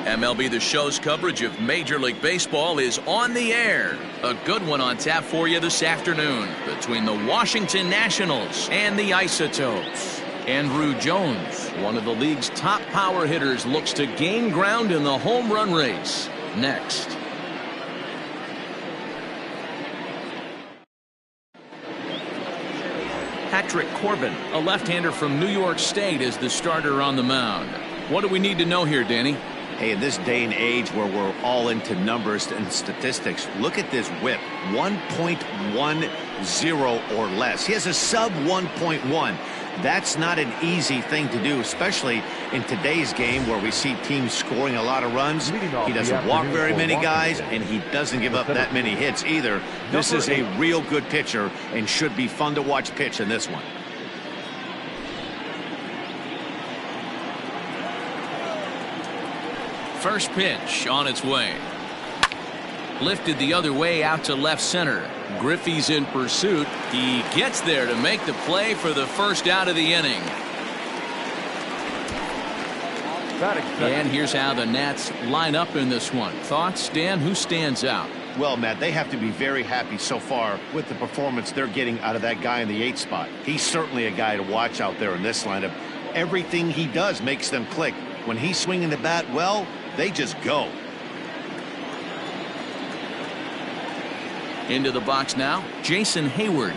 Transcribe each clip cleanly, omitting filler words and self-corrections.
MLB The Show's coverage of Major League Baseball is on the air. A good one on tap for you this afternoon between the Washington Nationals and the Isotopes. Andrew Jones, one of the league's top power hitters, looks to gain ground in the home run race. Next. Patrick Corbin, a left-hander from New York State, is the starter on the mound. What do we need to know here, Danny? Hey, in this day and age where we're all into numbers and statistics, look at this whip, 1.10 or less. He has a sub 1.1. That's not an easy thing to do, especially in today's game where we see teams scoring a lot of runs. He doesn't walk very many guys, and he doesn't give up that many hits either. This is a real good pitcher and should be fun to watch pitch in this one. First pitch on its way. Lifted the other way out to left center. Griffey's in pursuit. He gets there to make the play for the first out of the inning. And here's how the Nats line up in this one. Thoughts, Dan? Who stands out? Well, Matt, they have to be very happy so far with the performance they're getting out of that guy in the 8th spot. He's certainly a guy to watch out there in this lineup. Everything he does makes them click. When he's swinging the bat, well, they just go. Into the box now, Jason Hayward,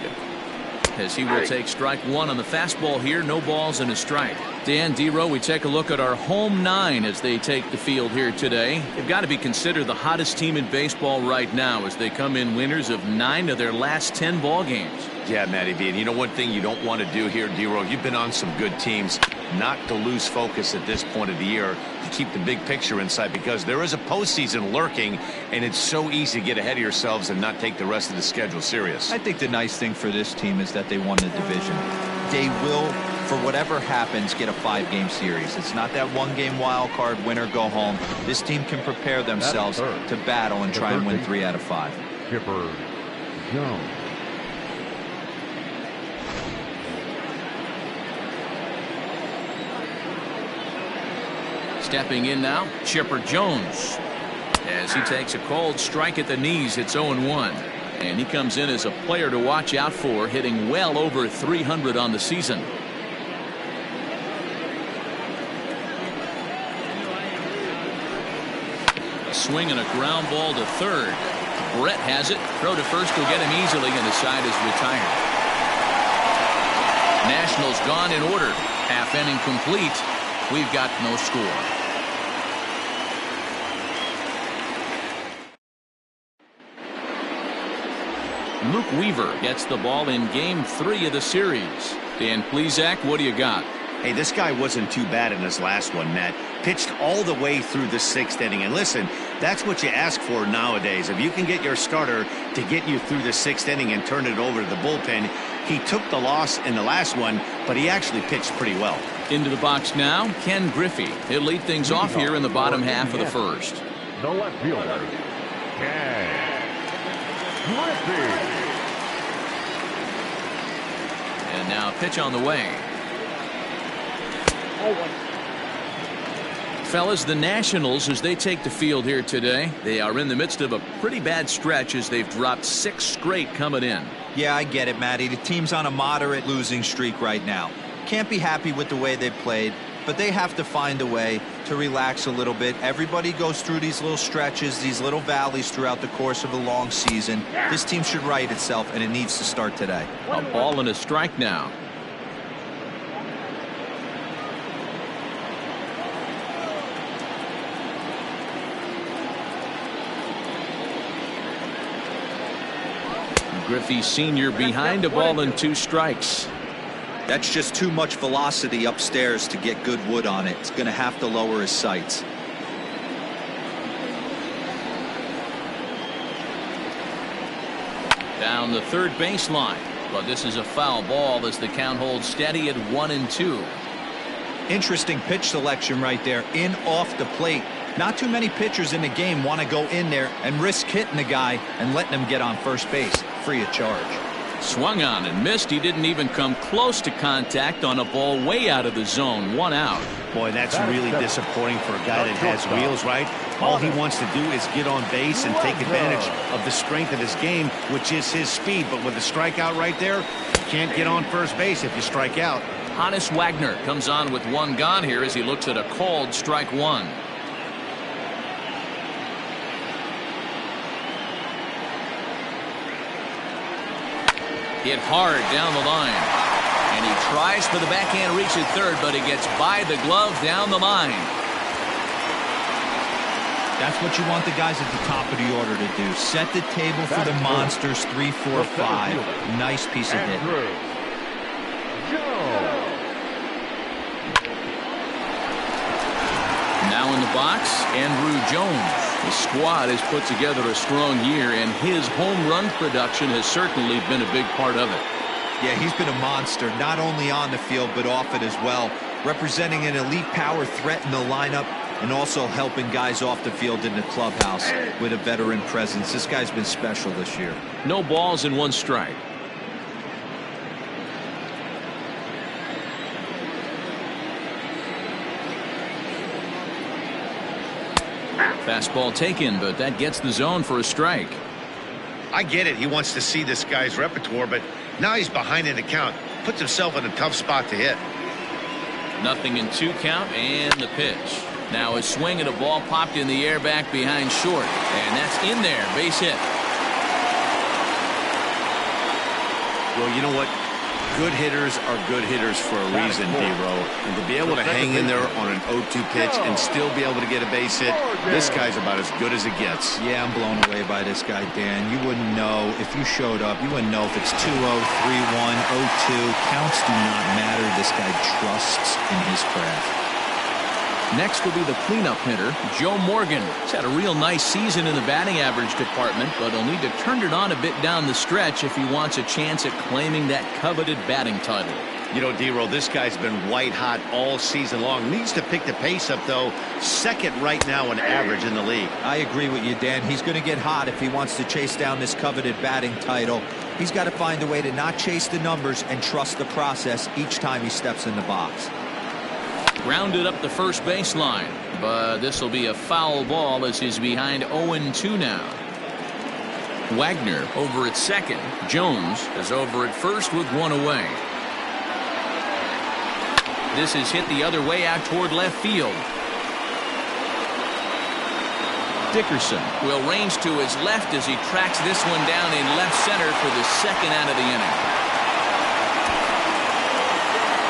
as he will take strike one on the fastball here. No balls and a strike. Dan, D-Row, we take a look at our home 9 as they take the field here today. They've got to be considered the hottest team in baseball right now as they come in winners of 9 of their last 10 ball games. Yeah, Matty B. And you know one thing you don't want to do here, D-Row, you've been on some good teams, not to lose focus at this point of the year, to keep the big picture in sight, because there is a postseason lurking, and it's so easy to get ahead of yourselves and not take the rest of the schedule serious. I think the nice thing for this team is that they won the division. They will, for whatever happens, get a 5-game series. It's not that 1-game wild card, win or go home. This team can prepare themselves to battle and try and win 3 out of 5. Chipper Jones. Stepping in now, Chipper Jones, as he takes a cold strike at the knees. It's 0-1, and he comes in as a player to watch out for, hitting well over 300 on the season. A swing and a ground ball to third. Brett has it. Throw to first will get him easily, and the side is retired. Nationals gone in order. Half inning complete. We've got no score. Luke Weaver gets the ball in game 3 of the series. Dan Plesac, what do you got? Hey, this guy wasn't too bad in his last one, Matt. Pitched all the way through the 6th inning. And listen, that's what you ask for nowadays. If you can get your starter to get you through the 6th inning and turn it over to the bullpen. He took the loss in the last one, but he actually pitched pretty well. Into the box now, Ken Griffey. He'll lead things off here in the bottom half of the first. The left fielder, Ken Griffey. And now a pitch on the way. Fellas, the Nationals, as they take the field here today, they are in the midst of a pretty bad stretch as they've dropped 6 straight coming in. Yeah, I get it, Matty. The team's on a moderate losing streak right now. Can't be happy with the way they played, but they have to find a way to relax a little bit. Everybody goes through these little stretches, these little valleys throughout the course of a long season. This team should right itself, and it needs to start today. A ball and a strike now. Griffey Sr. behind a ball and 2 strikes. That's just too much velocity upstairs to get good wood on it. It's going to have to lower his sights. Down the third baseline, but this is a foul ball as the count holds steady at 1-2. Interesting pitch selection right there, in off the plate. Not too many pitchers in the game want to go in there and risk hitting the guy and letting him get on first base free of charge. Swung on and missed. He didn't even come close to contact on a ball way out of the zone. 1 out. Boy, that's really disappointing for a guy that has wheels, right? All he wants to do is get on base and take advantage of the strength of his game, which is his speed. But with a strikeout right there, you can't get on first base if you strike out. Hannes Wagner comes on with 1 gone here as he looks at a called strike 1. Hit hard down the line. And he tries for the backhand reach at third, but he gets by the glove down the line. That's what you want the guys at the top of the order to do. Set the table for the monsters. 3, 4, 5. Nice piece of hit. Now in the box, Andrew Jones. The squad has put together a strong year, and his home run production has certainly been a big part of it. Yeah, he's been a monster, not only on the field, but off it as well. Representing an elite power threat in the lineup, and also helping guys off the field in the clubhouse with a veteran presence. This guy's been special this year. No balls and 1 strike. Fastball taken, but that gets the zone for a strike. I get it. He wants to see this guy's repertoire, but now he's behind in the count. Puts himself in a tough spot to hit. 0-2 count and the pitch. Now a swing and a ball popped in the air back behind short. And that's in there. Base hit. Well, you know what? Good hitters are good hitters for a reason, D-Row. And to be able to hang in there on an 0-2 pitch and still be able to get a base hit, this guy's about as good as it gets. Yeah, I'm blown away by this guy, Dan. You wouldn't know if you showed up. You wouldn't know if it's 2-0, 3-1, 0-2. Counts do not matter. This guy trusts in his craft. Next will be the cleanup hitter, Joe Morgan. He's had a real nice season in the batting average department, but he'll need to turn it on a bit down the stretch if he wants a chance at claiming that coveted batting title. You know, D-Row, this guy's been white hot all season long. Needs to pick the pace up, though. Second right now in average in the league. I agree with you, Dan. He's going to get hot if he wants to chase down this coveted batting title. He's got to find a way to not chase the numbers and trust the process each time he steps in the box. Grounded up the first baseline, but this will be a foul ball as he's behind 0-2 now. Wagner over at second. Jones is over at first with 1 away. This is hit the other way out toward left field. Dickerson will range to his left as he tracks this one down in left center for the second out of the inning.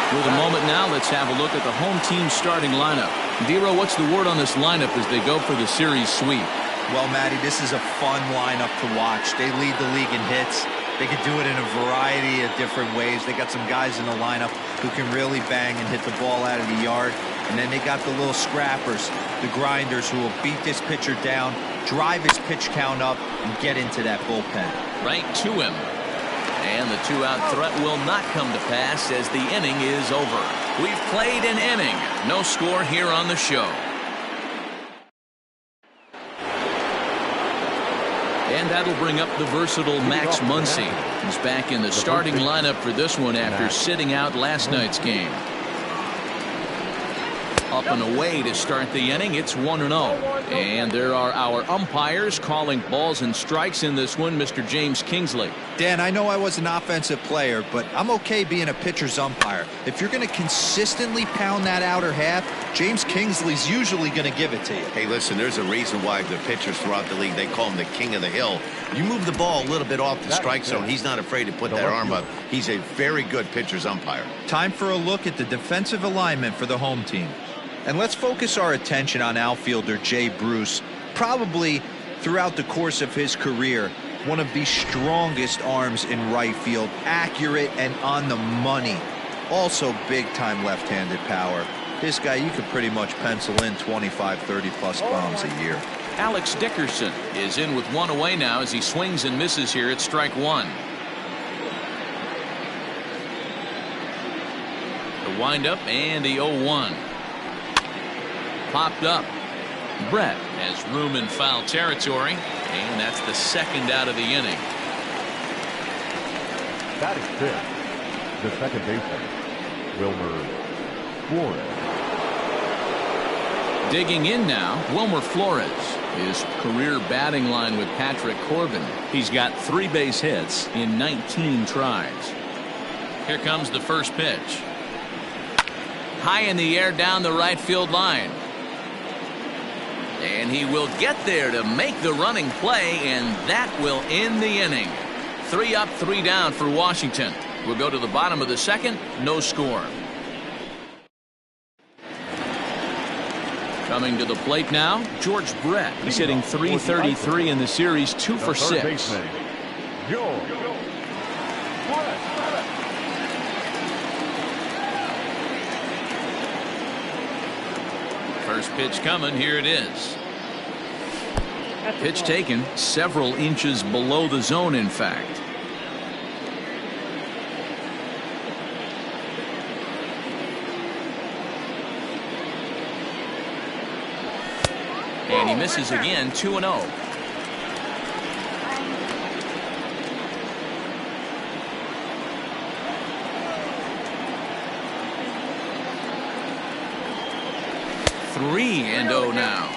With a moment now, let's have a look at the home team starting lineup. D-Row, what's the word on this lineup as they go for the series sweep? Well, Matty, this is a fun lineup to watch. They lead the league in hits. They can do it in a variety of different ways. They got some guys in the lineup who can really bang and hit the ball out of the yard. And then they got the little scrappers, the grinders, who will beat this pitcher down, drive his pitch count up, and get into that bullpen. Right to him. And the 2-out threat will not come to pass as the inning is over. We've played an inning. No score here on the show. And that'll bring up the versatile Max Muncy. He's back in the starting lineup for this one after sitting out last night's game. Up and away to start the inning. It's 1-0. And there are our umpires calling balls and strikes in this one, Mr. James Kingsley. Dan, I know I was an offensive player, but I'm okay being a pitcher's umpire. If you're going to consistently pound that outer half, James Kingsley's usually going to give it to you. Hey, listen, there's a reason why the pitchers throughout the league, they call him the king of the hill. You move the ball a little bit off the strike zone, he's not afraid to put that arm up. He's a very good pitcher's umpire. Time for a look at the defensive alignment for the home team. And let's focus our attention on outfielder Jay Bruce. Probably throughout the course of his career, one of the strongest arms in right field, accurate and on the money. Also big-time left-handed power. This guy, you could pretty much pencil in 25, 30-plus bombs a year. Alex Dickerson is in with 1 away now as he swings and misses here at strike 1. The windup and the 0-1. Popped up. Brett has room in foul territory, and that's the second out of the inning. Batting fifth, the second baseman, Wilmer Flores. Digging in now, Wilmer Flores. His career batting line with Patrick Corbin. He's got 3 base hits in 19 tries. Here comes the first pitch. High in the air down the right field line. And he will get there to make the running play, and that will end the inning. 3 up, 3 down for Washington. We'll go to the bottom of the second. No score. Coming to the plate now, George Brett. He's hitting .333 in the series, 2 for 6. Baseman, George Brett. First pitch coming. Here it is. Pitch taken several inches below the zone, in fact. And he misses again, 2-0. Three and 0 now.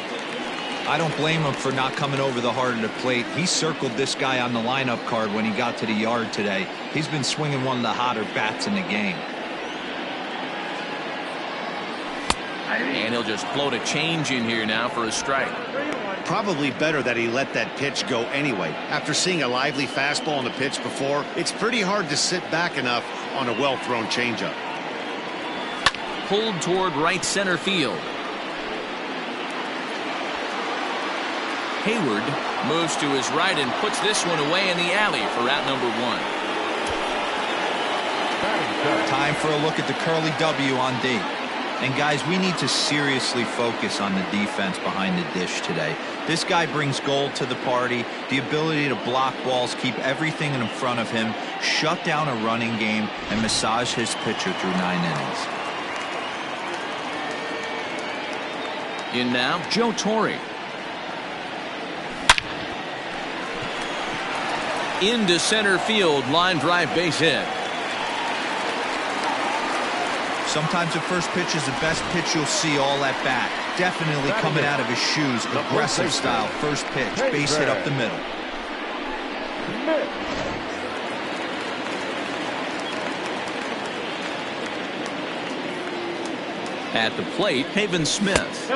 I don't blame him for not coming over the heart of the plate. He circled this guy on the lineup card when he got to the yard today. He's been swinging one of the hotter bats in the game. And he'll just float a change in here now for a strike. Probably better that he let that pitch go anyway. After seeing a lively fastball on the pitch before, it's pretty hard to sit back enough on a well-thrown changeup. Pulled toward right center field. Hayward moves to his right and puts this one away in the alley for out number 1. Time for a look at the curly W on D. And guys, we need to seriously focus on the defense behind the dish today. This guy brings gold to the party, the ability to block balls, keep everything in front of him, shut down a running game, and massage his pitcher through 9 innings. In now, Joe Torre. Into center field, line drive, base hit. Sometimes the first pitch is the best pitch you'll see all at bat. Definitely coming out of his shoes, aggressive style, first pitch, base hit up the middle. At the plate, Haven Smith.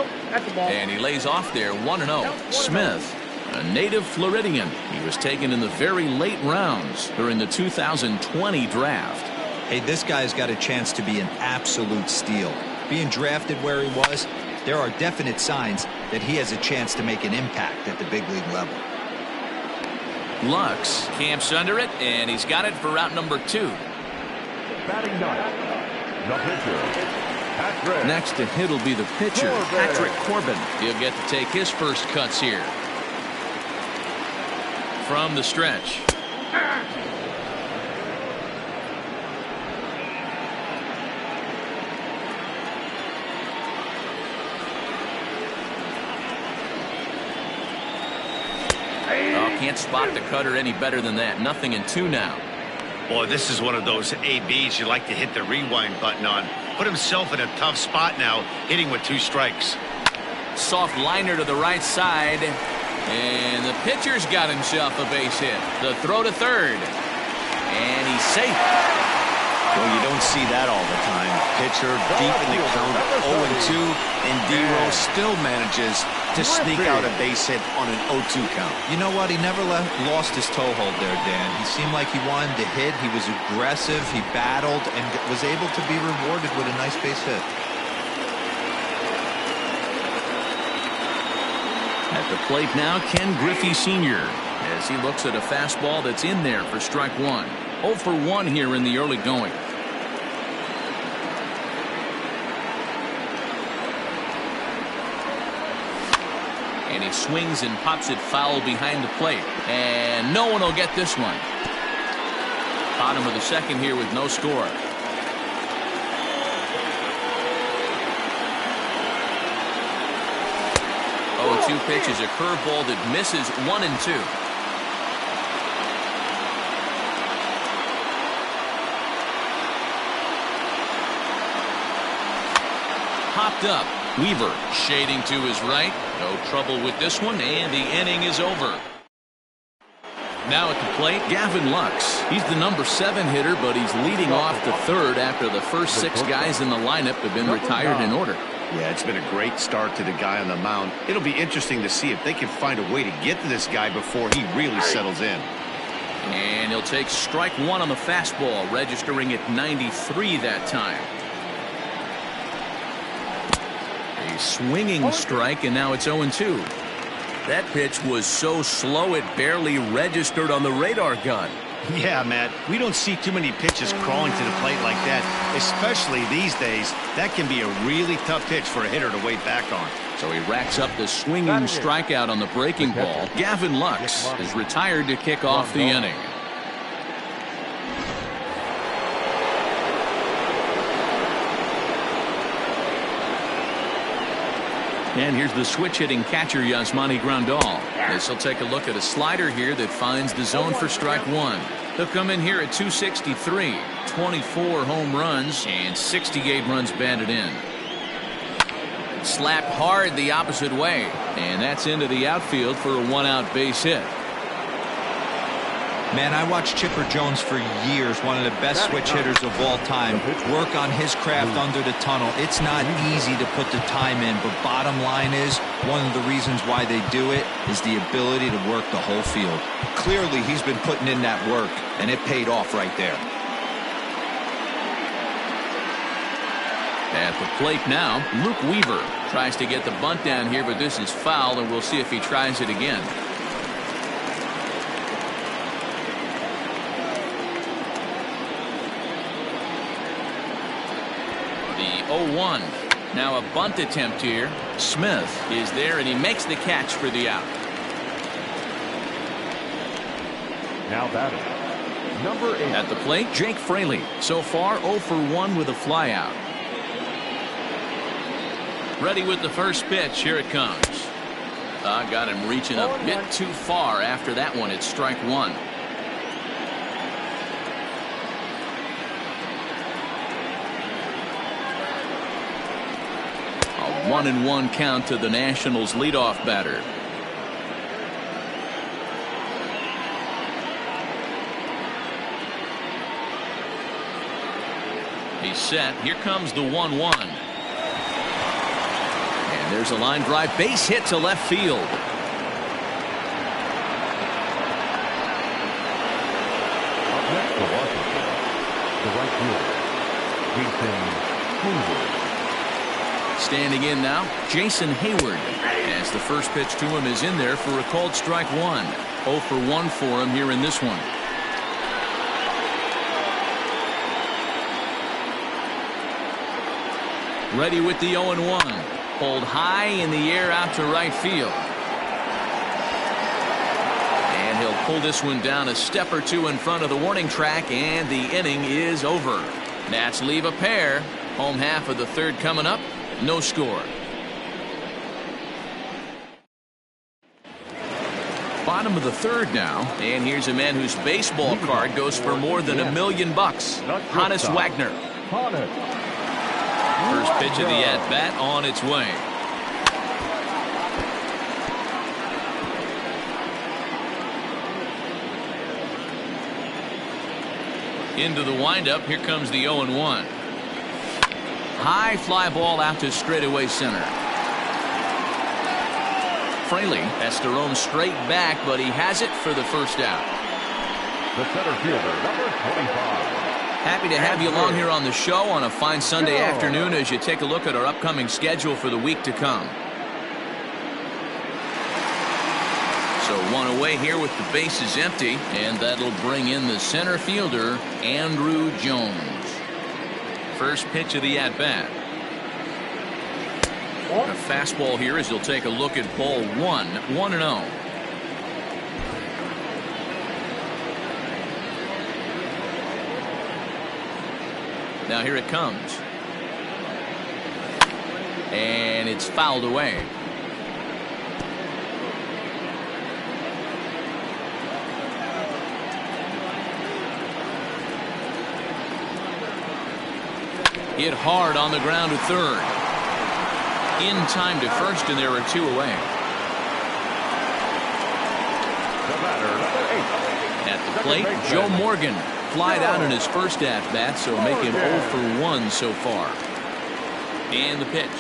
And he lays off there, 1-0. Smith, a native Floridian. He was taken in the very late rounds during the 2020 draft. Hey, this guy's got a chance to be an absolute steal. Being drafted where he was, there are definite signs that he has a chance to make an impact at the big league level. Lux camps under it, and he's got it for route number 2. Batting ninth, the pitcher, Patrick. Next to hit will be the pitcher, Patrick Corbin. He'll get to take his first cuts here. From the stretch. Can't spot the cutter any better than that. 0-2 now. Boy, this is one of those ABs you like to hit the rewind button on. Put himself in a tough spot now, hitting with 2 strikes. Soft liner to the right side. And the pitcher's got himself a base hit. The throw to third. And he's safe. Well, you don't see that all the time. Pitcher deep in the count, 0-2, and D-Row still manages to sneak out a base hit on an 0-2 count. You know what? He never lost his toehold there, Dan. He seemed like he wanted to hit. He was aggressive. He battled and was able to be rewarded with a nice base hit. At the plate now, Ken Griffey Sr. as he looks at a fastball that's in there for strike 1. 0 for 1 here in the early going. And he swings and pops it foul behind the plate. And no one will get this one. Bottom of the second here with no score. 0-2 pitch is a curveball that misses 1-2. popped up. Weaver shading to his right. No trouble with this one, and the inning is over. Now at the plate, Gavin Lux. He's the number 7 hitter, but he's leading off the third after the first 6 guys in the lineup have been retired in order. Yeah, it's been a great start to the guy on the mound. It'll be interesting to see if they can find a way to get to this guy before he really settles in. And he'll take strike 1 on the fastball, registering at 93 that time. A swinging strike, and now it's 0-2. That pitch was so slow it barely registered on the radar gun. Yeah, Matt, we don't see too many pitches crawling to the plate like that, especially these days. That can be a really tough pitch for a hitter to wait back on. So he racks up the swinging strikeout on the breaking ball. Gavin Lux is retired to kick off the inning. And here's the switch-hitting catcher, Yasmani Grandal. This will take a look at a slider here that finds the zone for strike 1. He'll come in here at 263, 24 home runs, and 68 runs batted in. Slapped hard the opposite way, and that's into the outfield for a 1-out base hit. Man, I watched Chipper Jones for years, one of the best switch hitters of all time. Work on his craft under the tunnel. It's not easy to put the time in, but bottom line is, one of the reasons why they do it is the ability to work the whole field. Clearly, he's been putting in that work, and it paid off right there. At the plate now, Luke Weaver tries to get the bunt down here, but this is foul, and we'll see if he tries it again. The 0-1. Now a bunt attempt here. Smith is there, and he makes the catch for the out. Now batting, number 8. At the plate, Jake Fraley. So far 0 for 1 with a flyout. Ready with the first pitch. Here it comes. Got him reaching a bit too far after that one. It's strike 1. A 1-1 count to the Nationals leadoff batter. He's set. Here comes the 1-1. And there's a line drive base hit to left field. Up next for Washington, the right fielder, Jason Hayward. Standing in now, Jason Hayward. As the first pitch to him is in there for a called strike 1. 0 for 1 for him here in this one. Ready with the 0-1. Pulled high in the air out to right field. And he'll pull this one down a step or two in front of the warning track, and the inning is over. Nats leave a pair. Home half of the third coming up. No score. Bottom of the third now, and here's a man whose baseball card goes for more than $1 million. Honus Wagner. First pitch of the at-bat on its way. Into the windup. Here comes the 0-1. High fly ball out to straightaway center. Fraley has to roam straight back, but he has it for the first out. The center fielder, number 25. Happy to have you along here on the show on a fine Sunday afternoon as you take a look at our upcoming schedule for the week to come. So one away here with the bases empty, and that'll bring in the center fielder, Andrew Jones. First pitch of the at-bat. A fastball here as he'll take a look at ball 1, 1-0. Now here it comes. And it's fouled away. Hit hard on the ground to third. In time to first, and there are 2 away. The batter, number 8. At the plate, Joe Morgan. Flied out in his first at-bat, so make him 0 for 1 so far. And the pitch.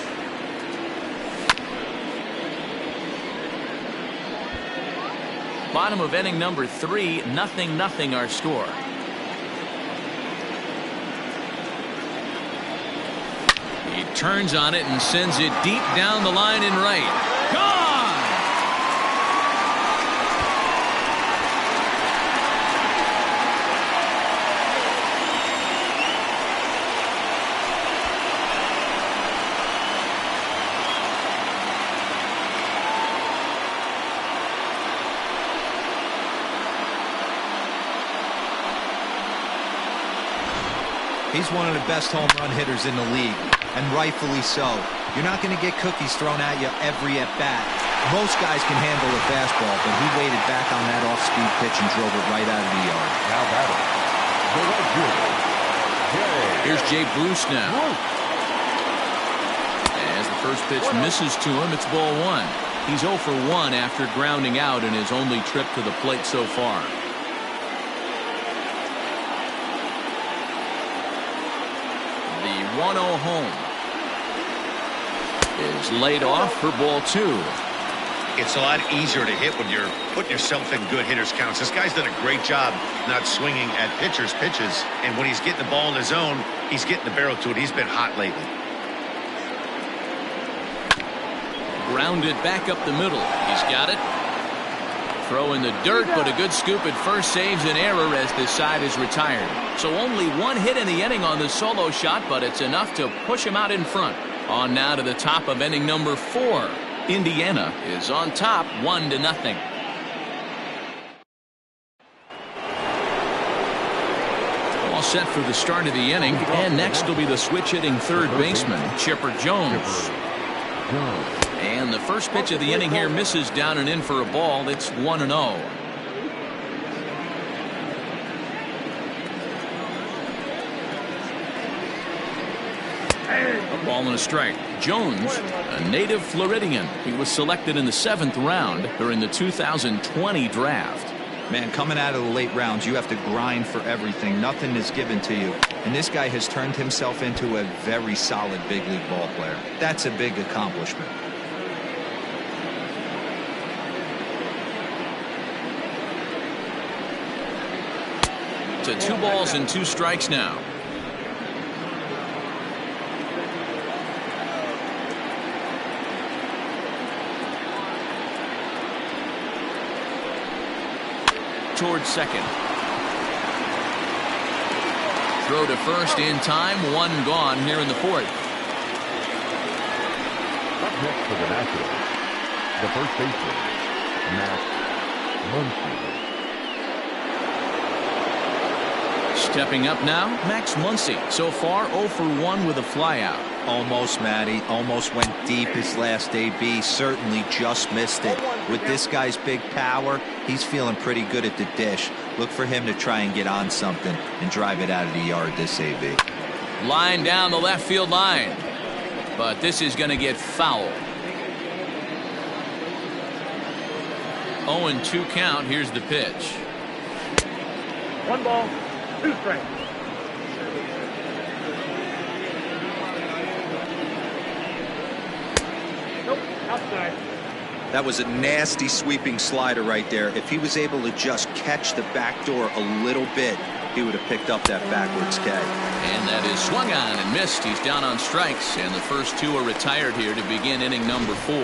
Bottom of inning number 3, 0-0 our score. He turns on it and sends it deep down the line and right. Gone! He's one of the best home run hitters in the league, and rightfully so. You're not going to get cookies thrown at you every at-bat. Most guys can handle a fastball, but he waited back on that off-speed pitch and drove it right out of the yard. Now batting, the right fielder, Here's Jay Bruce now. As the first pitch misses to him, it's ball 1. He's 0 for 1 after grounding out in his only trip to the plate so far. The 1-0 home is laid off for ball 2. It's a lot easier to hit when you're putting yourself in good hitters counts. This guy's done a great job not swinging at pitchers' pitches, and when he's getting the ball in his zone, he's getting the barrel to it. He's been hot lately. Grounded back up the middle. He's got it. Throw in the dirt, but a good scoop at first saves an error as this side is retired. So only 1 hit in the inning on the solo shot, but it's enough to push him out in front. On now to the top of inning number 4. Indiana is on top 1-0. All set for the start of the inning, and next will be the switch hitting third baseman, Chipper Jones. And the first pitch of the inning here misses down and in for a ball. It's 1-0. A ball and a strike. Jones, a native Floridian. He was selected in the 7th round during the 2020 draft. Man, coming out of the late rounds, you have to grind for everything. Nothing is given to you. And this guy has turned himself into a very solid big league ball player. That's a big accomplishment. To 2 balls and 2 strikes now. Towards second. Throw to first in time. 1 gone here in the 4th. Up next for the Nationals, the first baseman, Max Muncy. Stepping up now, Max Muncy. So far 0 for 1 with a flyout. Almost, Matty. Almost went deep his last AB. Certainly just missed it. With this guy's big power, he's feeling pretty good at the dish. Look for him to try and get on something and drive it out of the yard this AB. Line down the left field line. But this is going to get foul. 0-2 count. Here's the pitch. 1 ball, 2 strikes. Nope, outside. That was a nasty sweeping slider right there. If he was able to just catch the back door a little bit, he would have picked up that backwards K. And that is swung on and missed. He's down on strikes, and the first 2 are retired here to begin inning number 4.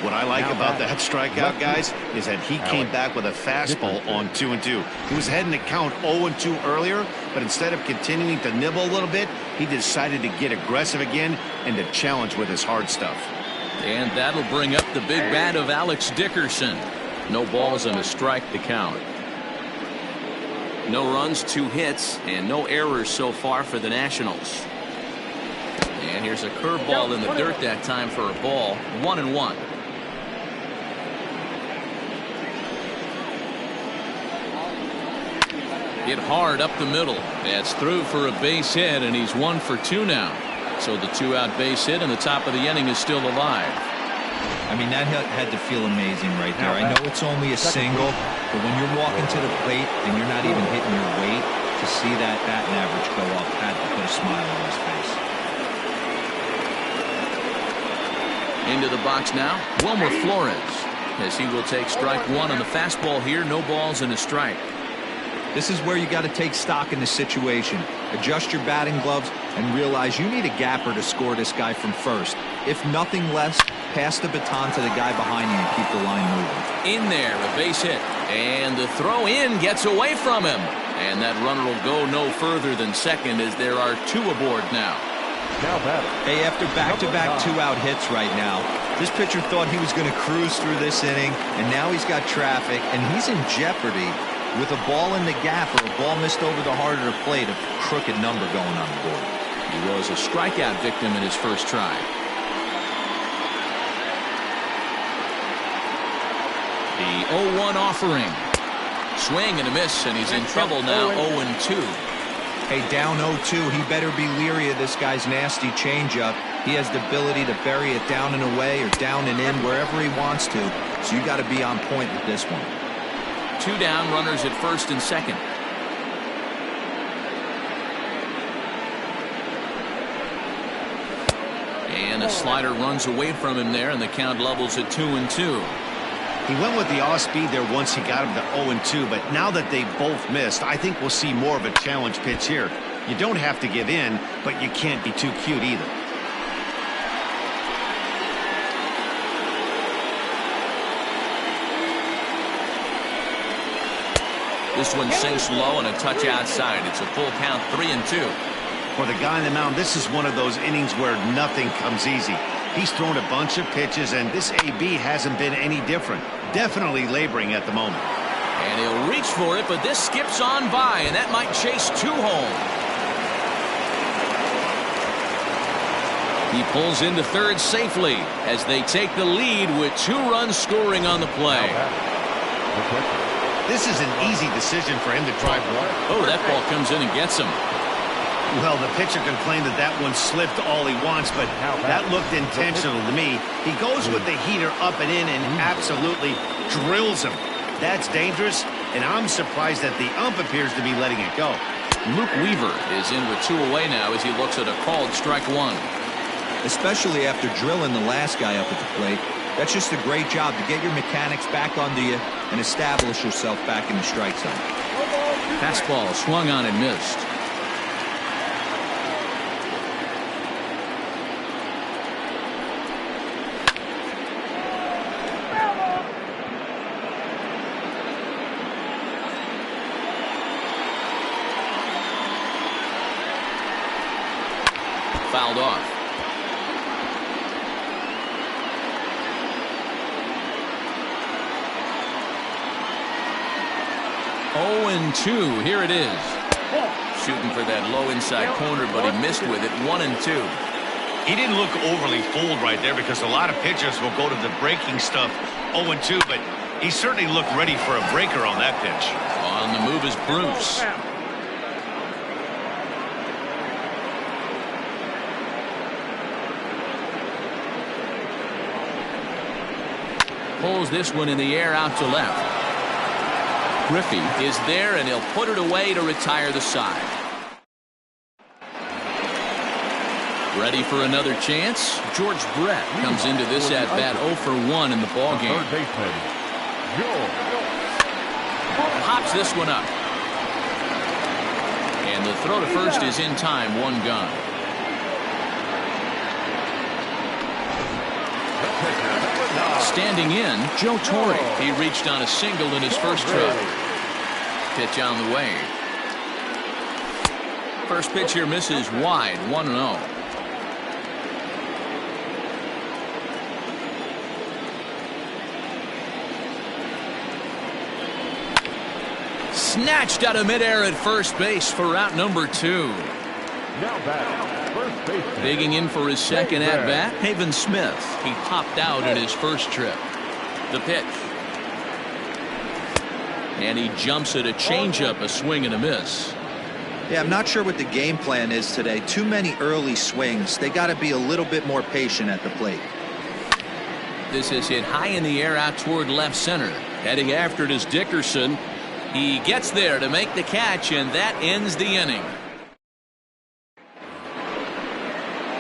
What I like about that strikeout, guys, is that he came back with a fastball on 2-2. He was heading to count 0-2 earlier, but instead of continuing to nibble a little bit, he decided to get aggressive again and to challenge with his hard stuff. And that'll bring up the big bat of Alex Dickerson. No balls and a strike to count. No runs, 2 hits, and no errors so far for the Nationals. And here's a curveball in the dirt that time for a ball. 1-1. Hit hard up the middle. That's through for a base hit, and he's 1 for 2 now. So the 2-out base hit and the top of the inning is still alive. I mean, that had to feel amazing right there. I know it's only a single, but when you're walking to the plate and you're not even hitting your weight, to see that batting average go up had to put a smile on his face. Into the box now, Wilmer Flores, as he will take strike one on the fastball here. No balls and a strike. This is where you got to take stock in the situation. Adjust your batting gloves and realize you need a gapper to score this guy from first. If nothing less, pass the baton to the guy behind you and keep the line moving. In there, a base hit. And the throw in gets away from him. And that runner will go no further than second as there are 2 aboard now. Hey, after back-to-back 2-out hits right now, this pitcher thought he was going to cruise through this inning, and now he's got traffic, and he's in jeopardy with a ball in the gap or a ball missed over the heart of the plate, a crooked number going on the board. He was a strikeout victim in his first try. The 0-1 offering. Swing and a miss, and he's in trouble now. 0-2. Hey, down 0-2, he better be leery of this guy's nasty changeup. He has the ability to bury it down and away or down and in wherever he wants to, so you got to be on point with this one. 2 down, runners at first and second. And a slider runs away from him there, and the count levels at 2-2. He went with the off speed there once he got him to 0-2, but now that they both missed, I think we'll see more of a challenge pitch here. You don't have to give in, but you can't be too cute either. This one sinks low and a touch outside. It's a full count, 3-2. For the guy on the mound, this is one of those innings where nothing comes easy. He's thrown a bunch of pitches, and this AB hasn't been any different. Definitely laboring at the moment. And he'll reach for it, but this skips on by, and that might chase 2 home. He pulls into third safely as they take the lead with 2 runs scoring on the play. This is an easy decision for him to drive one. Oh, that ball comes in and gets him. Well, the pitcher can claim that that one slipped all he wants, but that looked intentional to me. He goes with the heater up and in and absolutely drills him. That's dangerous, and I'm surprised that the ump appears to be letting it go. Luke Weaver is in with 2 away now as he looks at a called strike 1. Especially after drilling the last guy up at the plate. That's just a great job to get your mechanics back onto you and establish yourself back in the strike zone. Fastball swung on and missed. Fouled off. Oh, and 2. Here it is. Shooting for that low inside corner, but he missed with it. 1-2. He didn't look overly fooled right there because a lot of pitchers will go to the breaking stuff 0-2, but he certainly looked ready for a breaker on that pitch. On the move is Bruce. Pulls this one in the air out to left. Griffey is there, and he'll put it away to retire the side. Ready for another chance? George Brett comes into this at-bat 0 for 1 in the ballgame. Pops this one up. And the throw to first is in time, 1 gone. Standing in, Joe Torre. He reached on a single in his first trip. Pitch on the way. First pitch here misses wide, 1-0. Snatched out of midair at first base for route number 2. Now back, first base. Digging in for his second at-bat, Haven Smith. He popped out in his first trip. The pitch. And he jumps at a changeup, a swing and a miss. Yeah, I'm not sure what the game plan is today. Too many early swings. They got to be a little bit more patient at the plate. This is hit high in the air out toward left center. Heading after it is Dickerson. He gets there to make the catch, and that ends the inning.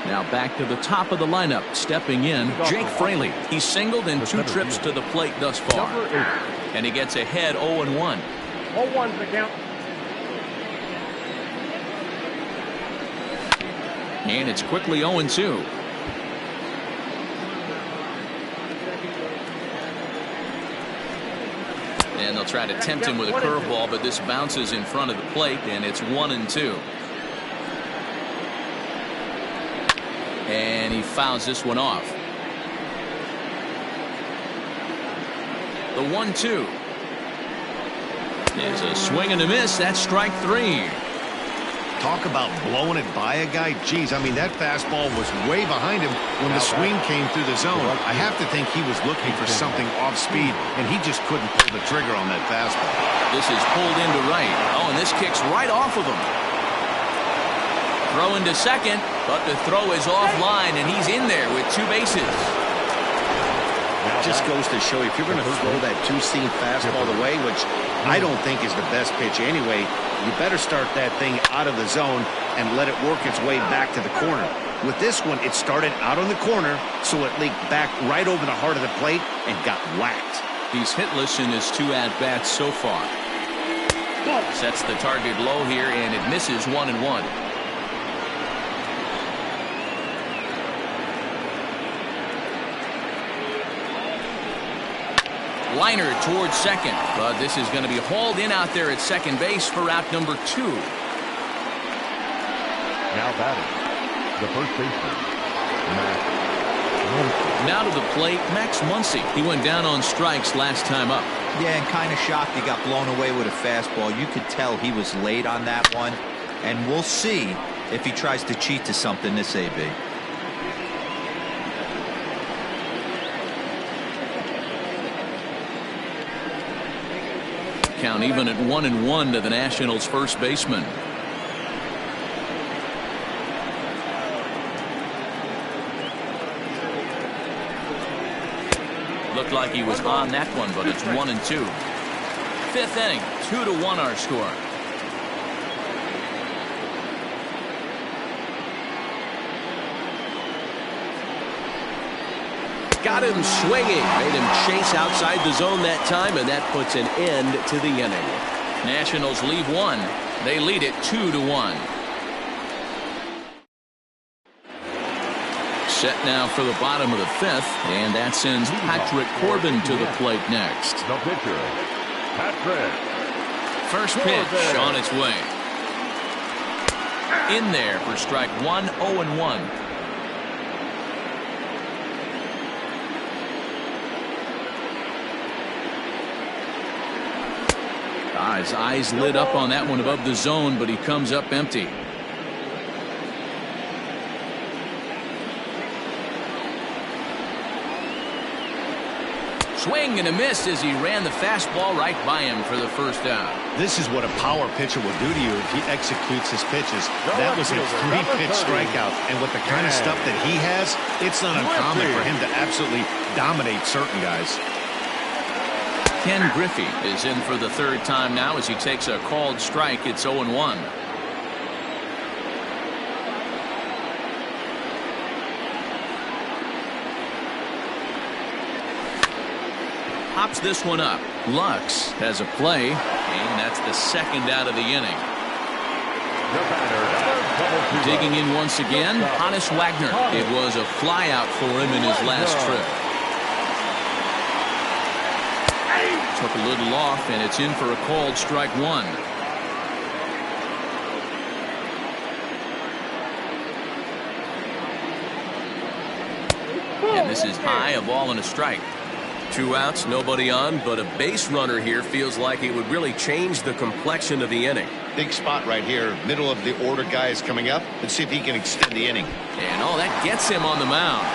Now back to the top of the lineup. Stepping in, Jake Fraley. He's singled in 2 trips to the plate thus far. And he gets ahead 0-1. 0-1's the count. And it's quickly 0-2. And they'll try to tempt him with a curveball, but this bounces in front of the plate, and it's 1-2. And he fouls this one off. The 1-2 is a swing and a miss. That's strike 3. Talk about blowing it by a guy. Geez, I mean, that fastball was way behind him when the swing came through the zone. I have to think he was looking for something off speed, and he just couldn't pull the trigger on that fastball. This is pulled into right. Oh, and this kicks right off of him. Throw into second, but the throw is offline, and he's in there with 2 bases. It just goes to show you, if you're going to throw that 2-seam fastball away, which I don't think is the best pitch anyway, you better start that thing out of the zone and let it work its way back to the corner. With this one, it started out on the corner, so it leaked back right over the heart of the plate and got whacked. He's hitless in his 2 at-bats so far. Sets the target low here, and it misses 1-1. Liner towards second, but this is going to be hauled in out there at second base for out number 2. Now batting, the first baseman, Max Muncy. Now to the plate, Max Muncy. He went down on strikes last time up. Yeah, and kind of shocked he got blown away with a fastball. You could tell he was late on that one, and we'll see if he tries to cheat to something this AB. Count even at 1-1 to the Nationals' first baseman. Looked like he was on that one, but it's 1-2. 5th inning, 2-1 our score. Got him swinging. Made him chase outside the zone that time, and that puts an end to the inning. Nationals leave 1. They lead it 2-1. Set now for the bottom of the 5th, and that sends Patrick Corbin to the plate next. The pitcher, Patrick. First pitch on its way. In there for strike 1, 0-1. His eyes lit up on that one above the zone, but he comes up empty. Swing and a miss as he ran the fastball right by him for the first out. This is what a power pitcher will do to you if he executes his pitches. That was a 3-pitch strikeout, and with the kind of stuff that he has, it's not uncommon for him to absolutely dominate certain guys. Ken Griffey is in for the 3rd time now as he takes a called strike. It's 0-1. Pops this one up. Lux has a play, and that's the 2nd out of the inning. Digging in once again, Hannes Wagner. It was a fly out for him in his last trip. Took a little off, and it's in for a called strike 1. And this is high, a ball and a strike. 2 outs, nobody on, but a base runner here feels like it would really change the complexion of the inning. Big spot right here, middle of the order guys coming up. Let's see if he can extend the inning. And that gets him on the mound.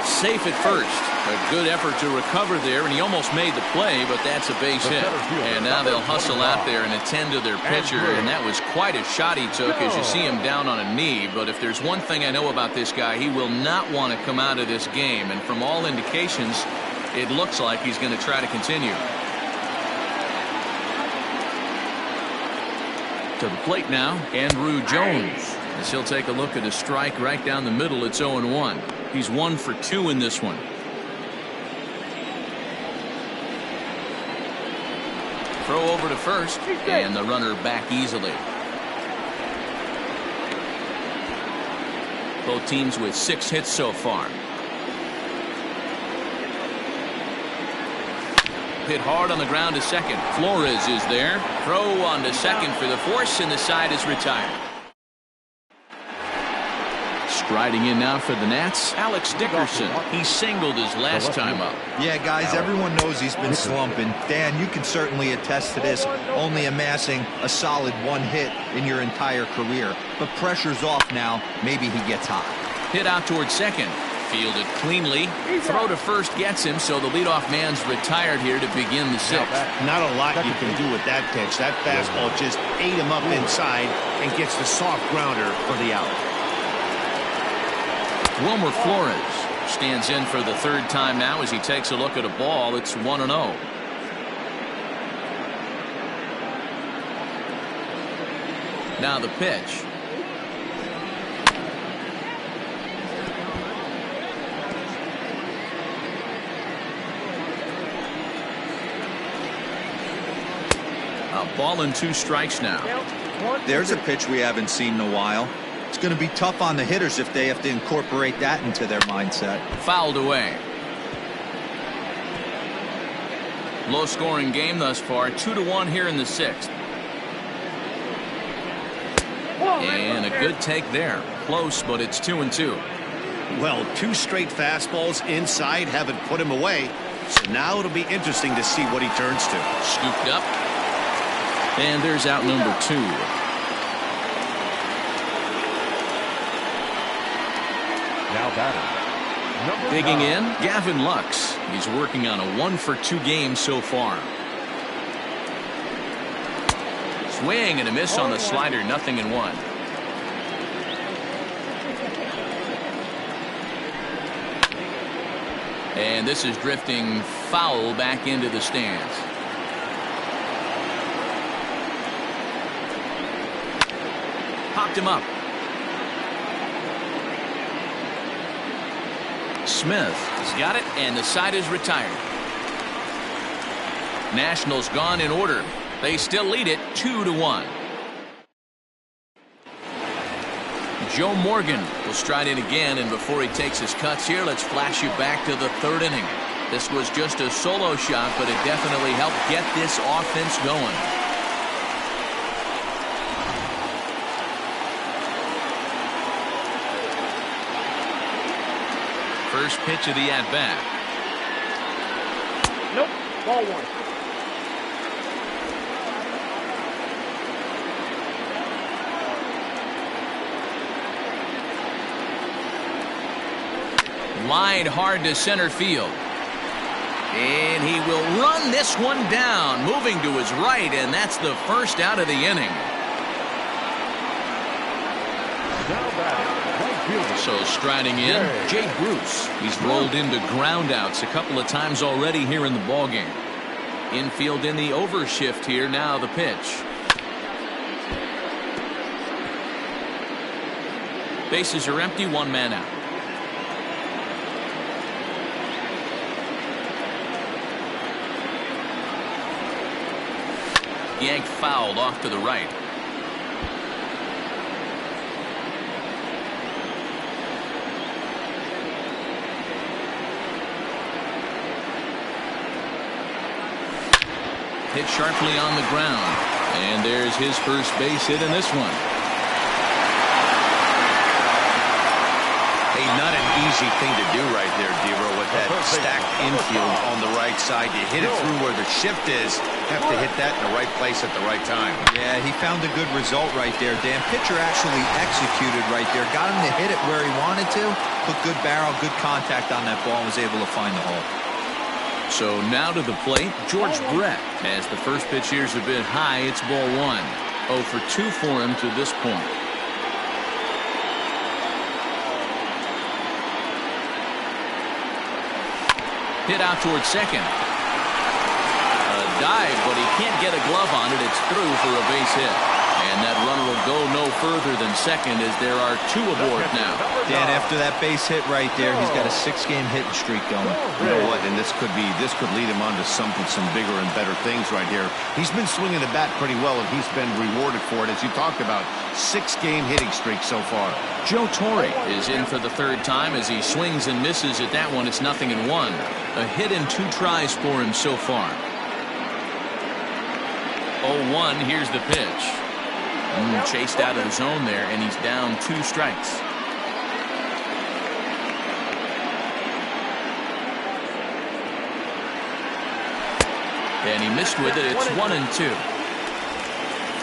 Safe at first. A good effort to recover there, and he almost made the play, but that's a base hit. And now they'll hustle out there and attend to their pitcher, and that was quite a shot he took as you see him down on a knee. But if there's one thing I know about this guy, he will not want to come out of this game, and from all indications, it looks like he's going to try to continue. To the plate now, Andrew Jones, as he'll take a look at a strike right down the middle. It's 0-1. He's 1 for 2 in this one. Throw over to first, and the runner back easily. Both teams with 6 hits so far. Hit hard on the ground to second. Flores is there. Throw on to second for the force, and the side is retired. Striding in now for the Nats, Alex Dickerson. He singled his last time up. Yeah, guys, everyone knows he's been slumping. Dan, you can certainly attest to this, only amassing a solid 1 hit in your entire career. But pressure's off now. Maybe he gets hot. Hit out towards second. Fielded cleanly. Throw to first gets him, so the leadoff man's retired here to begin the 6th. Not a lot you can do with that pitch. That fastball just ate him up inside and gets the soft grounder for the out. Wilmer Flores stands in for the 3rd time now as he takes a look at a ball. It's 1-0. Now the pitch. A ball and 2 strikes now. There's a pitch we haven't seen in a while. It's going to be tough on the hitters if they have to incorporate that into their mindset. Fouled away. Low scoring game thus far. 2-1 here in the 6th. And a good take there. Close, but it's 2-2. Well, 2 straight fastballs inside haven't put him away. So now it'll be interesting to see what he turns to. Scooped up. And there's out number 2. Now batting. Digging in, Gavin Lux. He's working on a 1 for 2 game so far. Swing and a miss on the slider. 0-1. And this is drifting foul back into the stands. Popped him up. Smith has got it, and the side is retired. Nationals gone in order. They still lead it 2-1. Joe Morgan will stride in again, and before he takes his cuts here, let's flash you back to the 3rd inning. This was just a solo shot, but it definitely helped get this offense going. First pitch of the at-bat. Nope. Ball 1. Line hard to center field. And he will run this one down, moving to his right, and that's the first out of the inning. So striding in, Jay Bruce. He's rolled into groundouts a couple of times already here in the ballgame. Infield in the overshift here. Now the pitch. Bases are empty. 1 man out. Yanked fouled off to the right. Hit sharply on the ground. And there's his first base hit in this one. A nut and easy thing to do right there, Dero, with that stacked infield on the right side. You hit it through where the shift is. Have to hit that in the right place at the right time. Yeah, he found a good result right there, Dan. Pitcher actually executed right there. Got him to hit it where he wanted to. Put good barrel, good contact on that ball, and was able to find the hole. So now to the plate, George Brett. As the first pitch here's a bit high, it's ball one. 0 for 2 for him to this point. Hit out towards second. A dive, but he can't get a glove on it. It's through for a base hit. And that runner will go no further than second as there are 2 aboard now. Dan, after that base hit right there, he's got a 6-game hitting streak going. You know what? And this could lead him on to some bigger and better things right here. He's been swinging the bat pretty well, and he's been rewarded for it, as you talked about. 6-game hitting streak so far. Joe Torre is in for the 3rd time as he swings and misses at that one. It's 0-1. A hit in 2 tries for him so far. 0-1. Here's the pitch. Chased out of the zone there, and he's down 2 strikes. And he missed with it. It's 1-2.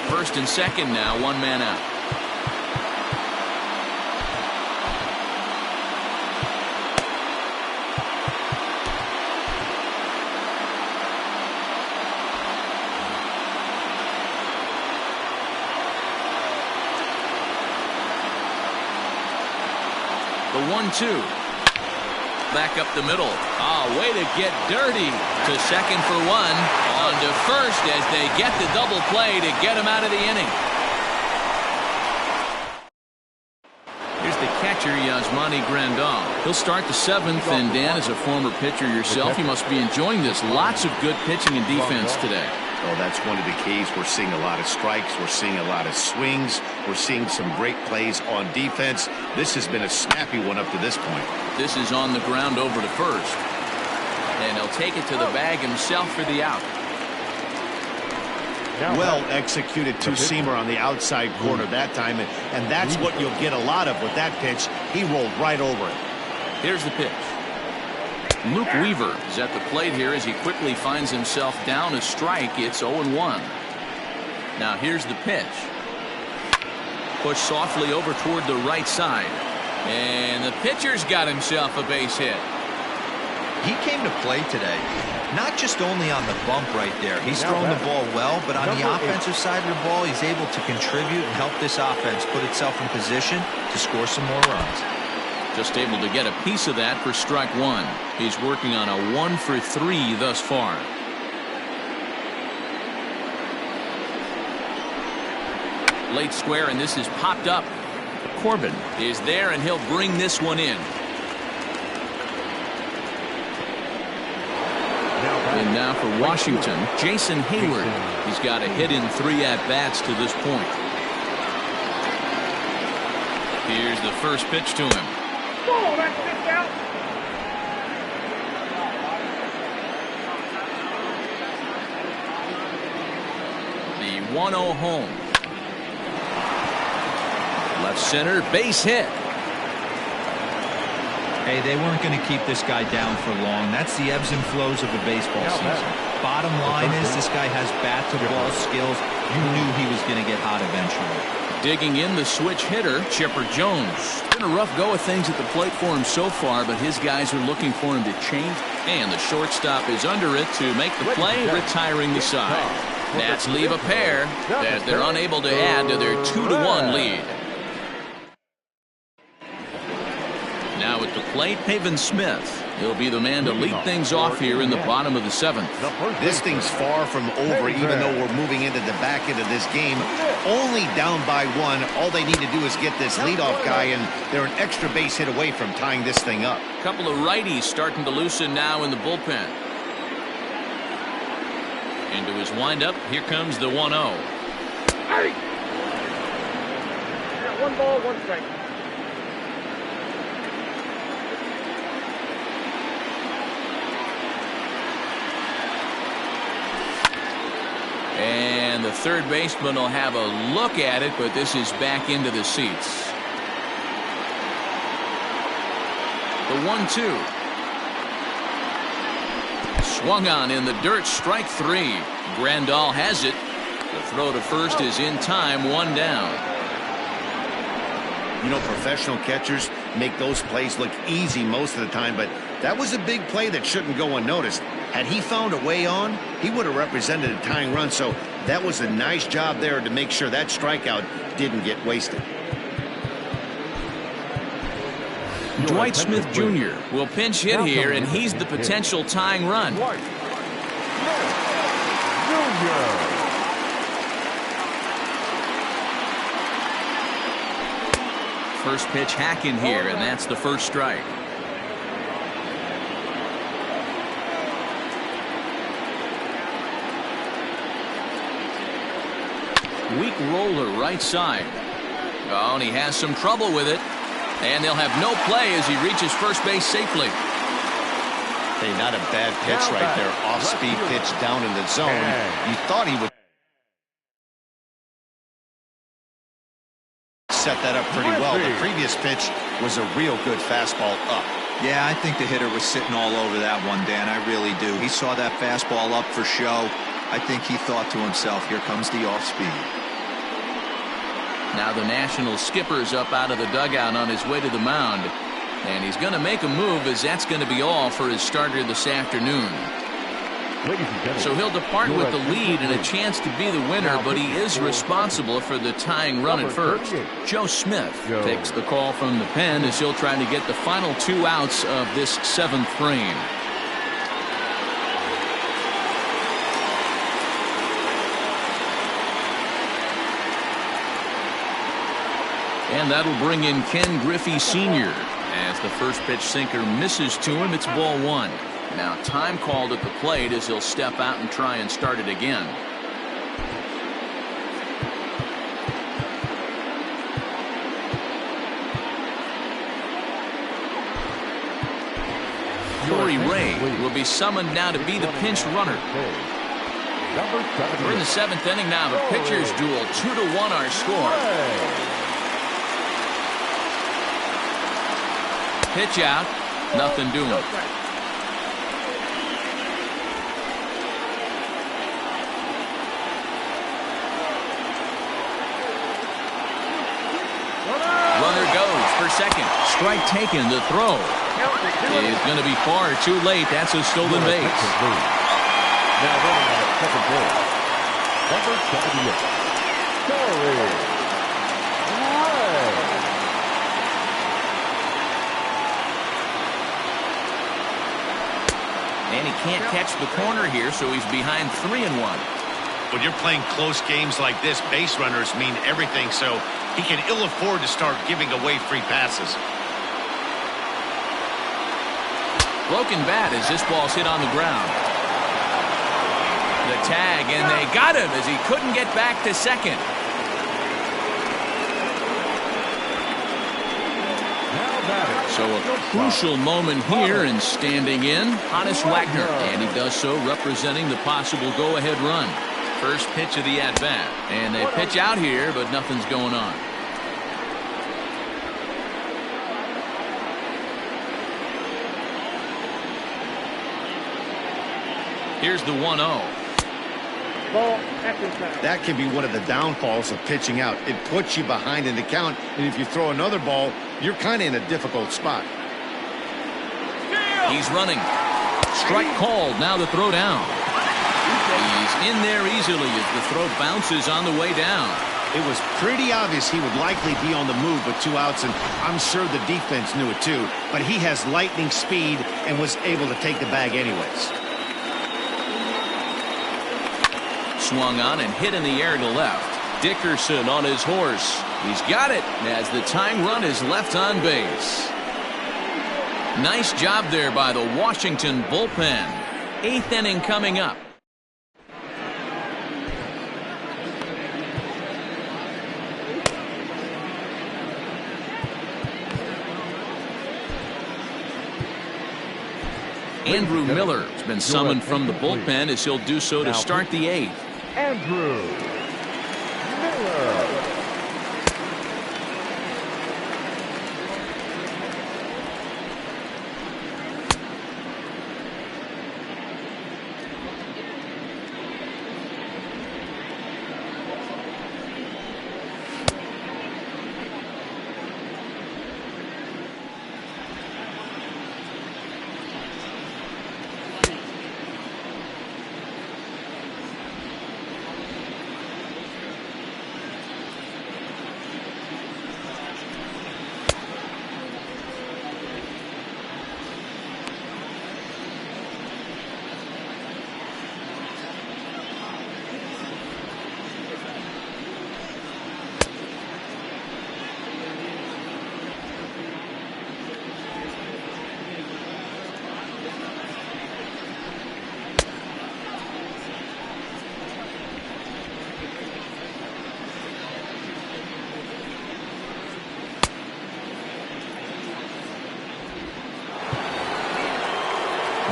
First and second now, 1 man out. The 1-2. Back up the middle. Way to get dirty. To second for 1. On to first as they get the double play to get him out of the inning. Here's the catcher, Yasmani Grandal. He'll start the 7th, and Dan, as a former pitcher yourself, you must be enjoying this. Lots of good pitching and defense today. Oh, that's one of the keys. We're seeing a lot of strikes. We're seeing a lot of swings. We're seeing some great plays on defense. This has been a snappy one up to this point. This is on the ground over to first. And he'll take it to the bag himself for the out. Well executed 2-seamer on the outside corner that time. And that's what you'll get a lot of with that pitch. He rolled right over it. Here's the pitch. Luke Weaver is at the plate here as he quickly finds himself down a strike. It's 0-1. Now here's the pitch. Pushed softly over toward the right side. And the pitcher's got himself a base hit. He came to play today, not just only on the bump right there. He's thrown the ball well, but on the offensive side of the ball, he's able to contribute and help this offense put itself in position to score some more runs. Just able to get a piece of that for strike 1. He's working on a 1 for 3 thus far. Late square, and this is popped up. Corbin is there, and he'll bring this one in. And now for Washington, Jason Hayward. He's got a hit in 3 at-bats to this point. Here's the first pitch to him. The 1-0 home. Left center, base hit. Hey, they weren't going to keep this guy down for long. That's the ebbs and flows of a baseball season. Bottom line is this guy has bat-to-ball skills. You knew he was going to get hot eventually. Digging in the switch hitter, Chipper Jones. It's been a rough go of things at the plate for him so far, but his guys are looking for him to change. And the shortstop is under it to make the play, retiring the side. Nats leave a pair as they're unable to add to their 2-1 lead. Now at the plate, Pavin Smith. He'll be the man to lead things off here in the bottom of the 7th. This thing's far from over, even though we're moving into the back end of this game. Only down by 1. All they need to do is get this leadoff guy, and they're an extra base hit away from tying this thing up. A couple of righties starting to loosen now in the bullpen. Into his windup, here comes the 1-0. Hey! 1 ball, 1 strike. And the third baseman will have a look at it, but this is back into the seats. The 1-2. Swung on in the dirt, strike 3. Grandal has it. The throw to first is in time, 1 down. You know, professional catchers make those plays look easy most of the time, but that was a big play that shouldn't go unnoticed. Had he found a way on, he would have represented a tying run, so that was a nice job there to make sure that strikeout didn't get wasted. Dwight Smith Jr. will pinch hit here, and he's the potential tying run. First pitch hacking here, and that's the first strike. Weak roller right side. Oh, and he has some trouble with it. And they'll have no play as he reaches first base safely. Hey, not a bad pitch right there. Off-speed pitch down in the zone. You thought he would set that up pretty well. The previous pitch was a real good fastball up. Yeah, I think the hitter was sitting all over that one, Dan. I really do. He saw that fastball up for show. I think he thought to himself, here comes the off-speed. Now the National skipper's up out of the dugout on his way to the mound. And he's going to make a move, as that's going to be all for his starter this afternoon. So he'll depart with the lead and a chance to be the winner, but he is responsible for the tying run at first. Joe Smith takes the call from the pen as he'll try to get the final 2 outs of this 7th frame. And that'll bring in Ken Griffey Sr. as the first pitch sinker misses to him. It's ball 1. Now time called at the plate as he'll step out and try and start it again. Corey Ray will be summoned now to be the pinch runner. We're in the 7th inning now. The pitchers duel. 2-1 our score. Pitch out, nothing doing. Runner goes for second. Strike taken. The throw is going to be far too late. That's a stolen base. Now running on at second base, number 78, Corbin. And he can't catch the corner here, so he's behind 3-1. When you're playing close games like this, base runners mean everything, so he can ill afford to start giving away free passes. Broken bat as this ball's hit on the ground. The tag, and they got him as he couldn't get back to second. So a crucial moment here, and standing in, Honus Wagner, and he does so representing the possible go-ahead run. First pitch of the at-bat, and they pitch out here, but nothing's going on. Here's the 1-0. That can be one of the downfalls of pitching out. It puts you behind in the count, and if you throw another ball, you're kind of in a difficult spot. He's running. Strike called. Now the throw down. He's in there easily as the throw bounces on the way down. It was pretty obvious he would likely be on the move with 2 outs, and I'm sure the defense knew it too. But he has lightning speed and was able to take the bag anyways. Swung on and hit in the air to left. Dickerson on his horse. He's got it as the tying run is left on base. Nice job there by the Washington bullpen. 8th inning coming up. Andrew Miller has been summoned from the bullpen as he'll do so to start the 8th. Andrew Miller.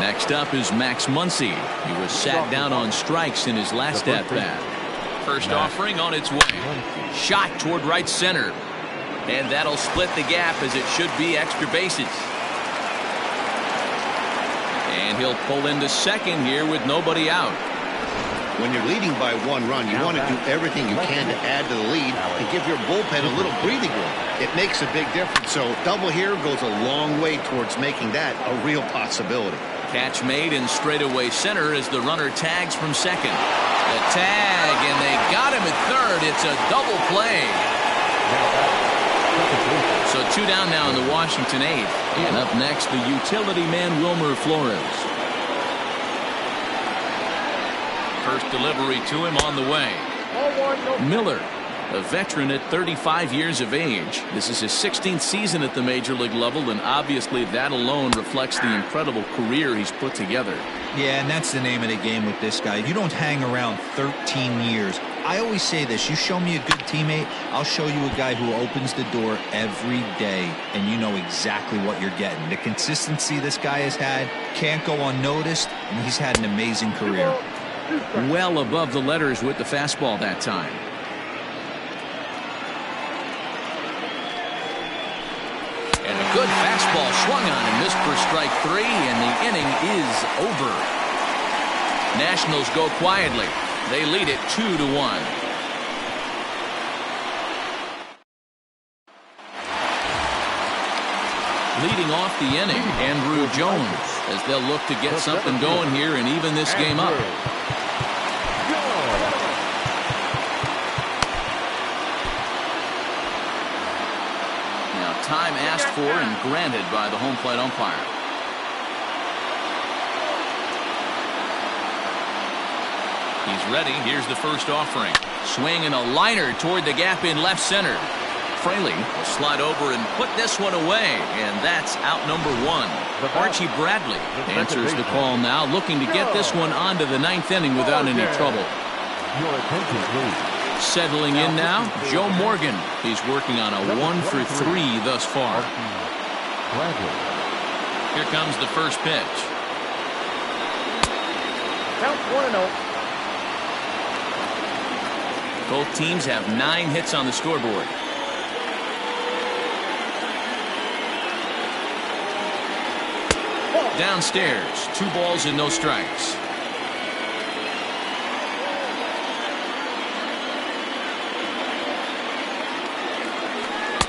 Next up is Max Muncy. He was sat down on strikes in his last at-bat. First offering on its way. Shot toward right center. And that'll split the gap, as it should be extra bases. And he'll pull into second here with nobody out. When you're leading by 1 run, you want to do everything you can to add to the lead and give your bullpen a little breathing room. It makes a big difference. So double here goes a long way towards making that a real possibility. Catch made in straightaway center as the runner tags from second. The tag, and they got him at third. It's a double play. So 2 down now in the Washington 8th. And up next, the utility man Wilmer Flores. First delivery to him on the way. Miller, a veteran at 35 years of age. This is his 16th season at the major league level, and obviously that alone reflects the incredible career he's put together. Yeah, and that's the name of the game with this guy. You don't hang around 13 years. I always say this: you show me a good teammate, I'll show you a guy who opens the door every day, and you know exactly what you're getting. The consistency this guy has had can't go unnoticed, and he's had an amazing career. Well above the letters with the fastball that time. And a good fastball swung on and missed for strike 3, and the inning is over. Nationals go quietly. They lead it 2-1. Leading off the inning, Andrew Jones, as they'll look to get something going here and even this game up. Now time asked for and granted by the home plate umpire. He's ready. Here's the first offering. Swing and a liner toward the gap in left center. Fraley will slide over and put this one away, and that's out number 1. Archie Bradley answers the call now, looking to get this one onto the 9th inning without any trouble. Your attention, please. Settling in now, Joe Morgan. He's working on a 1 for 3 thus far. Here comes the first pitch. Count 1-0. Both teams have 9 hits on the scoreboard. Downstairs, 2 balls and no strikes.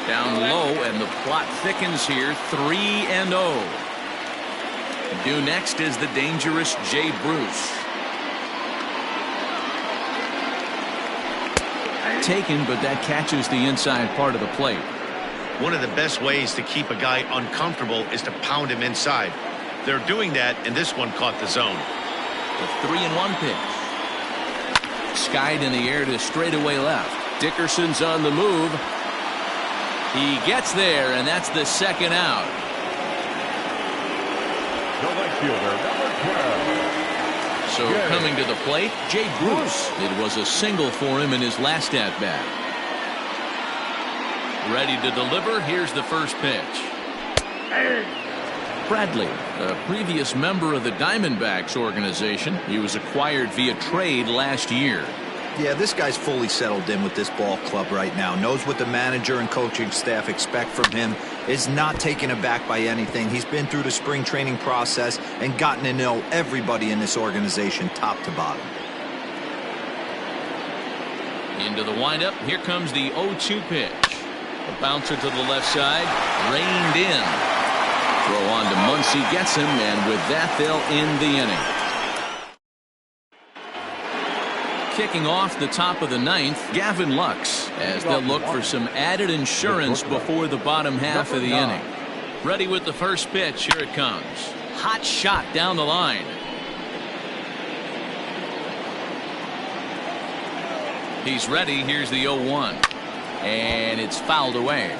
Down low, and the plot thickens here. 3-0. Due next is the dangerous Jay Bruce. Taken, but that catches the inside part of the plate. One of the best ways to keep a guy uncomfortable is to pound him inside. They're doing that, and this one caught the zone. The 3-1 pitch. Skied in the air to straightaway left. Dickerson's on the move. He gets there, and that's the second out. The right fielder, number 12. So coming to the plate, Jay Bruce. It was a single for him in his last at-bat. Ready to deliver. Here's the first pitch. Bradley, a previous member of the Diamondbacks organization. He was acquired via trade last year. Yeah, this guy's fully settled in with this ball club right now. Knows what the manager and coaching staff expect from him. Is not taken aback by anything. He's been through the spring training process and gotten to know everybody in this organization top to bottom. Into the windup. Here comes the 0-2 pitch. A bouncer to the left side. Reined in. Throw on to Muncy, gets him, and with that they'll end the inning. Kicking off the top of the 9th, Gavin Lux, as they'll look for some added insurance before the bottom half of the inning. Ready with the first pitch. Here it comes. Hot shot down the line. He's ready. Here's the 0-1. And it's fouled away.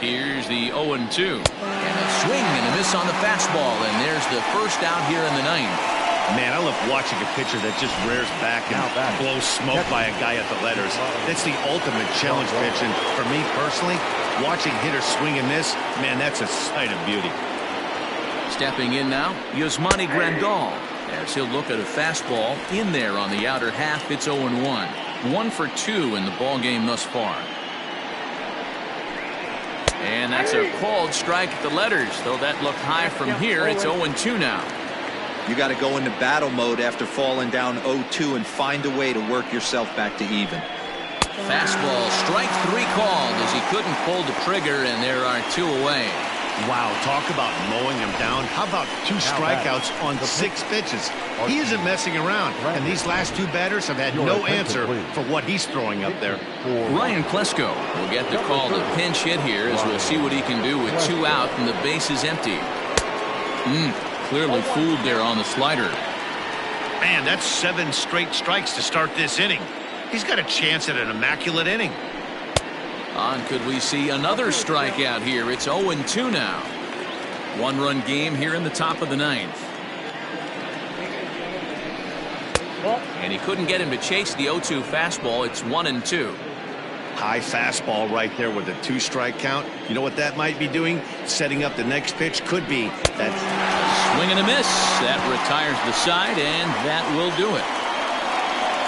Here's the 0-2. And a swing and a miss on the fastball. And there's the first out here in the 9th. Man, I love watching a pitcher that just rears back and blows smoke by a guy at the letters. That's the ultimate challenge pitch, and for me personally, watching hitters swing in this, man, that's a sight of beauty. Stepping in now, Yasmani Grandal, as he'll look at a fastball in there on the outer half. It's 0-1. 1 for 2 in the ball game thus far. And that's a called strike at the letters, though that looked high from here. It's 0-2 now. You got to go into battle mode after falling down 0-2 and find a way to work yourself back to even. Fastball, strike 3 called as he couldn't pull the trigger, and there are 2 away. Wow, talk about mowing him down. How about 2 strikeouts on 6 pitches? He isn't messing around, and these last 2 batters have had no answer for what he's throwing up there. Ryan Klesko will get the call to pinch hit here, as we'll see what he can do with 2 out and the base is empty. Clearly fooled there on the slider. Man, that's 7 straight strikes to start this inning. He's got a chance at an immaculate inning. Could we see another strikeout here? It's 0-2 now. 1-run game here in the top of the 9th. And he couldn't get him to chase the 0-2 fastball. It's 1-2. High fastball right there with a 2-strike count. You know what that might be doing? Setting up the next pitch. Could be that. Swing and a miss. That retires the side, and that will do it.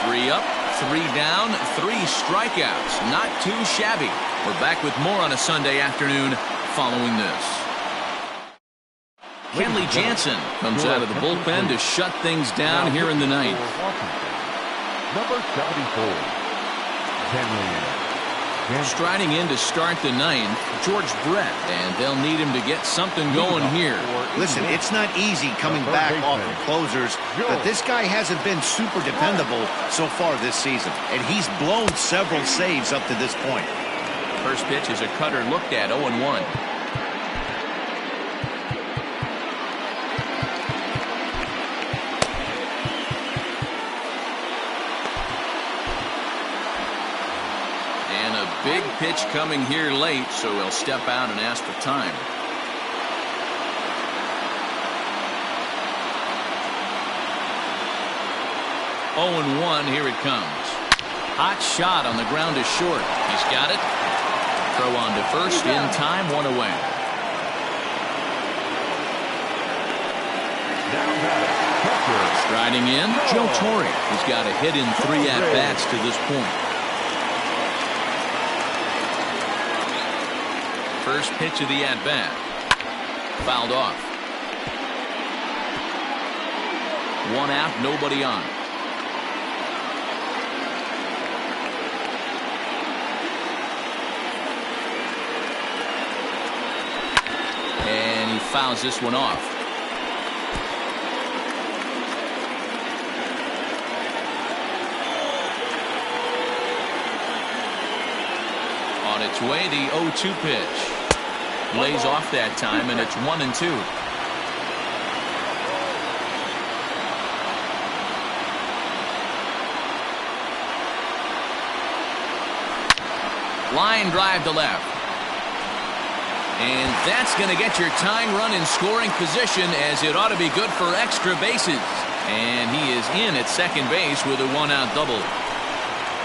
3 up, 3 down, 3 strikeouts. Not too shabby. We're back with more on a Sunday afternoon following this. Kenley Jansen comes out of the bullpen to shut things down here in the 9th. Number 74, Kenley. Striding in to start the 9th, George Brett, and they'll need him to get something going here. Listen, it's not easy coming back off of closers, but this guy hasn't been super dependable so far this season, and he's blown several saves up to this point. First pitch is a cutter looked at, 0-1. Big pitch coming here late, so he'll step out and ask for time. Oh, 1, here it comes. Hot shot on the ground is short. He's got it. Throw on to first in time, 1 away. Striding in, Joe Torre. He's got a hit in 3 at-bats to this point. First pitch of the at-bat. Fouled off. 1 out, nobody on. And he fouls this one off. On its way, the 0-2 pitch. Lays off that time, and it's 1-2. Line drive to left. And that's going to get your tying run in scoring position, as it ought to be good for extra bases. And he is in at second base with a 1-out double.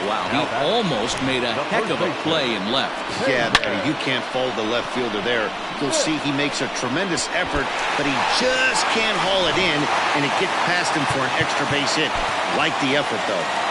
Wow, he almost made a heck of a play in left. Yeah, you can't fold the left fielder there. You'll see he makes a tremendous effort, but he just can't haul it in, and it gets past him for an extra base hit. Like the effort, though.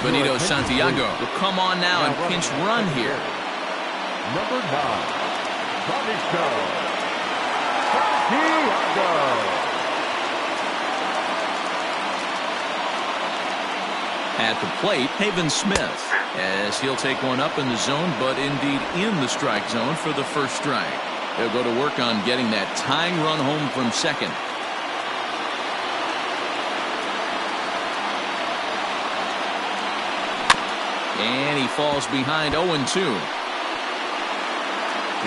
Benito Santiago will come on now and pinch run here. Number 9, Benito Santiago. At the plate, Haven Smith, as he'll take one up in the zone, but indeed in the strike zone for the first strike. They'll go to work on getting that tying run home from second. And he falls behind 0-2.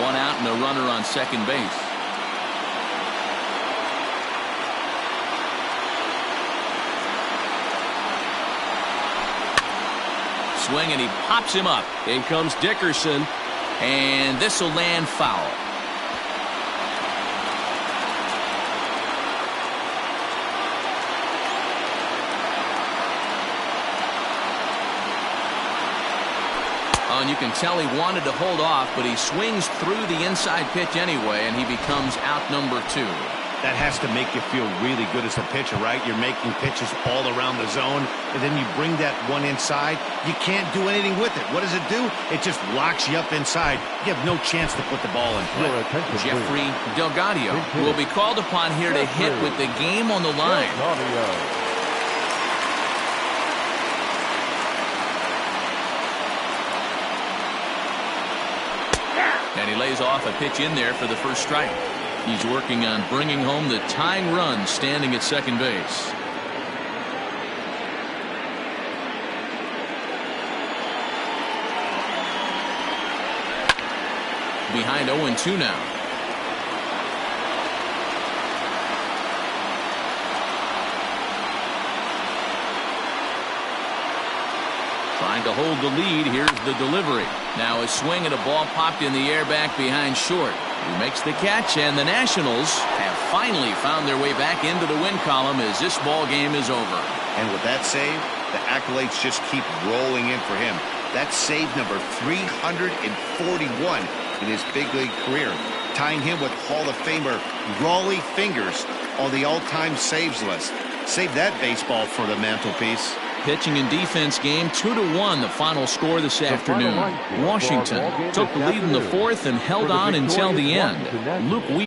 One out and a runner on second base. Swing and he pops him up. In comes Dickerson. And this will land foul. Oh, and you can tell he wanted to hold off, but he swings through the inside pitch anyway, and he becomes out number 2. That has to make you feel really good as a pitcher, right? You're making pitches all around the zone, and then you bring that one inside. You can't do anything with it. What does it do? It just locks you up inside. You have no chance to put the ball in play. Jeffrey Delgadio will be called upon here to hit with the game on the line. And he lays off a pitch in there for the first strike. He's working on bringing home the tying run standing at second base. Behind 0-2 now. Trying to hold the lead. Here's the delivery. Now a swing and a ball popped in the air back behind short. He makes the catch, and the Nationals have finally found their way back into the win column as this ball game is over. And with that save, the accolades just keep rolling in for him. That's save number 341 in his big league career, tying him with Hall of Famer Rollie Fingers on the all-time saves list. Save that baseball for the mantelpiece. Pitching and defense game 2-1 the final score this afternoon. Washington took the lead in the fourth and held on until the end. Luke